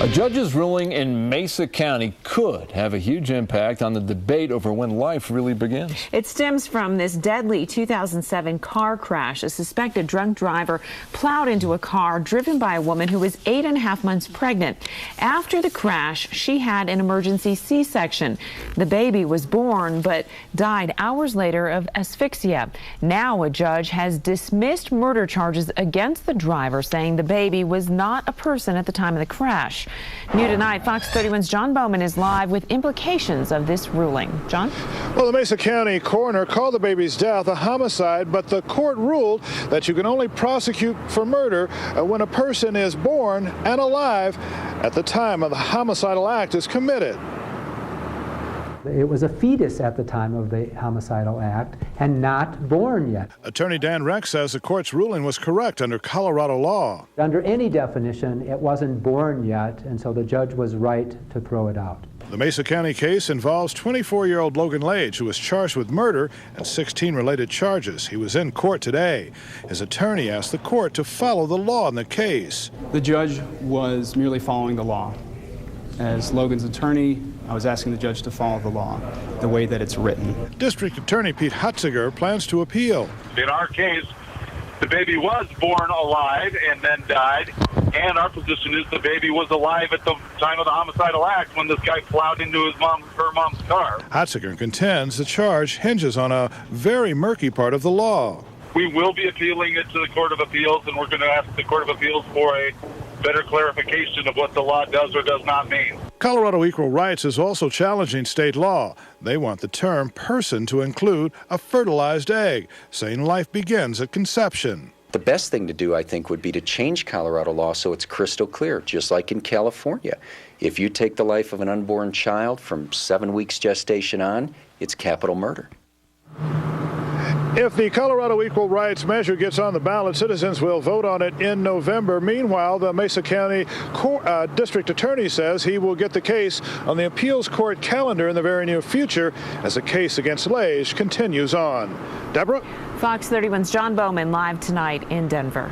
A judge's ruling in Mesa County could have a huge impact on the debate over when life really begins. It stems from this deadly 2007 car crash. A suspected drunk driver plowed into a car driven by a woman who was 8.5 months pregnant. After the crash, she had an emergency C-section. The baby was born but died hours later of asphyxia. Now a judge has dismissed murder charges against the driver, saying the baby was not a person at the time of the crash. New tonight, Fox 31's John Bowman is live with implications of this ruling. John? Well, the Mesa County coroner called the baby's death a homicide, but the court ruled that you can only prosecute for murder when a person is born and alive at the time of the homicidal act is committed. It was a fetus at the time of the homicidal act and not born yet. Attorney Dan Rex says the court's ruling was correct under Colorado law. Under any definition, it wasn't born yet, and so the judge was right to throw it out. The Mesa County case involves 24-year-old Logan Lage, who was charged with murder and 16 related charges. He was in court today. His attorney asked the court to follow the law in the case. The judge was merely following the law. As Logan's attorney, I was asking the judge to follow the law, the way that it's written. District Attorney Pete Hutziger plans to appeal. In our case, the baby was born alive and then died, and our position is the baby was alive at the time of the homicidal act when this guy plowed into her mom's car. Hutziger contends the charge hinges on a very murky part of the law. We will be appealing it to the Court of Appeals, and we're going to ask the Court of Appeals for a better clarification of what the law does or does not mean. Colorado Equal Rights is also challenging state law. They want the term person to include a fertilized egg, saying life begins at conception. The best thing to do, I think, would be to change Colorado law so it's crystal clear, just like in California. If you take the life of an unborn child from 7 weeks gestation on, it's capital murder. If the Colorado Equal Rights measure gets on the ballot, citizens will vote on it in November. Meanwhile, the Mesa County District Attorney says he will get the case on the appeals court calendar in the very near future as the case against Lage continues on. Deborah? Fox 31's John Bowman live tonight in Denver.